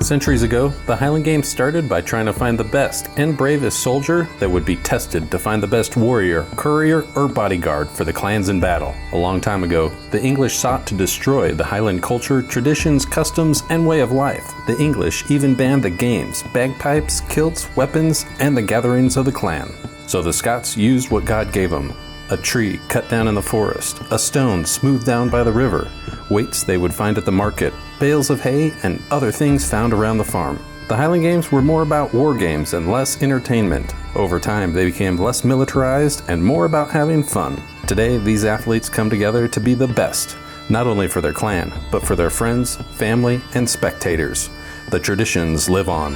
centuries ago, the Highland Games started by trying to find the best and bravest soldier that would be tested to find the best warrior, courier, or bodyguard for the clans in battle. A long time ago, the English sought to destroy the Highland culture, traditions, customs, and way of life. The English even banned the games, bagpipes, kilts, weapons, and the gatherings of the clan. So the Scots used what God gave them. A tree cut down in the forest, a stone smoothed down by the river, weights they would find at the market, bales of hay, and other things found around the farm. The Highland Games were more about war games and less entertainment. Over time, they became less militarized and more about having fun. Today, these athletes come together to be the best, not only for their clan, but for their friends, family, and spectators. The traditions live on.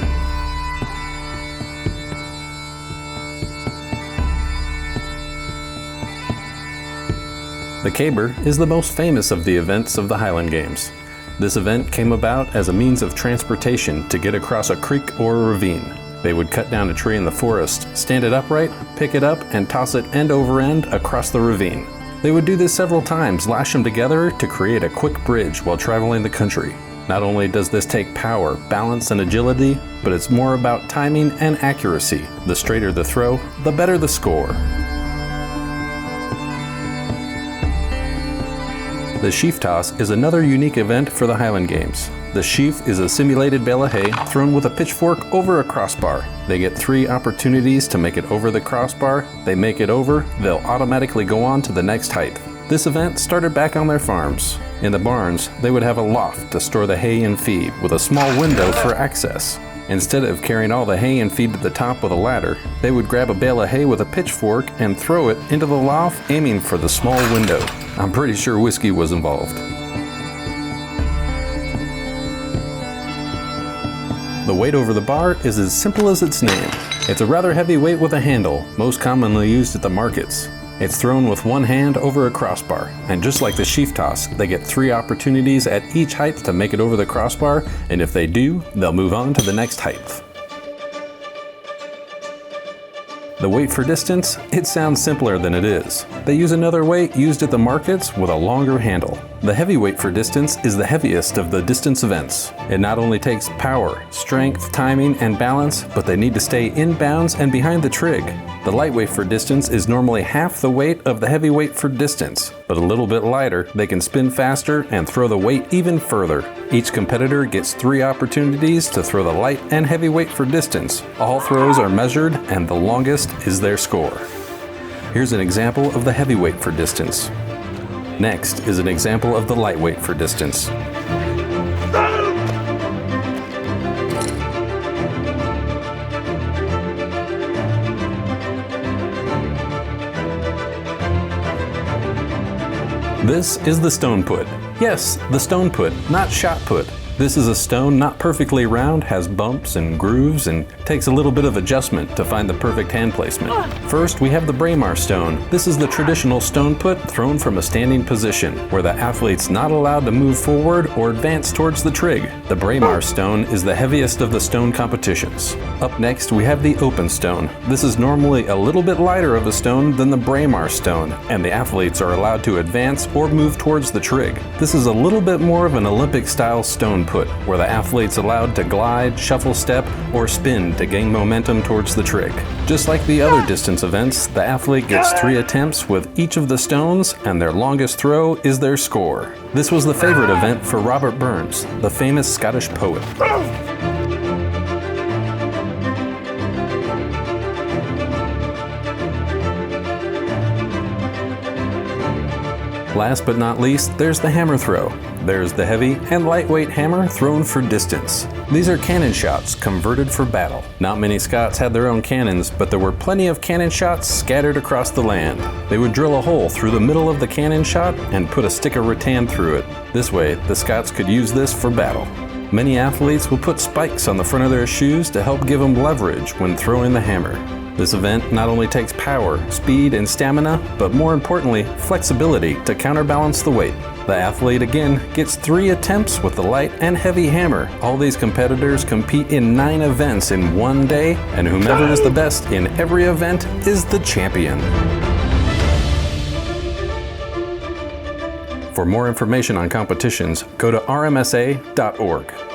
The caber is the most famous of the events of the Highland Games. This event came about as a means of transportation to get across a creek or a ravine. They would cut down a tree in the forest, stand it upright, pick it up, and toss it end over end across the ravine. They would do this several times, lash them together to create a quick bridge while traveling the country. Not only does this take power, balance, and agility, but it's more about timing and accuracy. The straighter the throw, the better the score. The sheaf toss is another unique event for the Highland Games. The sheaf is a simulated bale of hay thrown with a pitchfork over a crossbar. They get 3 opportunities to make it over the crossbar. They make it over, they'll automatically go on to the next height. This event started back on their farms. In the barns, they would have a loft to store the hay and feed with a small window for access. Instead of carrying all the hay and feed to the top with a ladder, they would grab a bale of hay with a pitchfork and throw it into the loft, aiming for the small window. I'm pretty sure whiskey was involved. The weight over the bar is as simple as its name. It's a rather heavy weight with a handle, most commonly used at the markets. It's thrown with one hand over a crossbar, and just like the sheaf toss, they get 3 opportunities at each height to make it over the crossbar, and if they do, they'll move on to the next height. The weight for distance, it sounds simpler than it is. They use another weight used at the markets with a longer handle. The heavy weight for distance is the heaviest of the distance events. It not only takes power, strength, timing, and balance, but they need to stay in bounds and behind the trig. The light weight for distance is normally half the weight of the heavy weight for distance, but a little bit lighter. They can spin faster and throw the weight even further. Each competitor gets 3 opportunities to throw the light and heavy weight for distance. All throws are measured, and the longest is their score. Here's an example of the heavyweight for distance. Next is an example of the lightweight for distance. This is the stone put. Yes, the stone put, not shot put. This is a stone not perfectly round, has bumps and grooves, and takes a little bit of adjustment to find the perfect hand placement. First, we have the Braemar stone. This is the traditional stone put thrown from a standing position, where the athlete's not allowed to move forward or advance towards the trig. The Braemar stone is the heaviest of the stone competitions. Up next, we have the open stone. This is normally a little bit lighter of a stone than the Braemar stone, and the athletes are allowed to advance or move towards the trig. This is a little bit more of an Olympic-style stone put, where the athlete's allowed to glide, shuffle step, or spin to gain momentum towards the trig. Just like the other distance events, the athlete gets 3 attempts with each of the stones, and their longest throw is their score. This was the favorite event for Robert Burns, the famous Scottish poet. Last but not least, there's the hammer throw. There's the heavy and lightweight hammer thrown for distance. These are cannon shots converted for battle. Not many Scots had their own cannons, but there were plenty of cannon shots scattered across the land. They would drill a hole through the middle of the cannon shot and put a stick of rattan through it. This way, the Scots could use this for battle. Many athletes will put spikes on the front of their shoes to help give them leverage when throwing the hammer. This event not only takes power, speed, and stamina, but more importantly, flexibility to counterbalance the weight. The athlete again gets 3 attempts with the light and heavy hammer. All these competitors compete in 9 events in one day, and whomever is the best in every event is the champion. For more information on competitions, go to rmsa.org.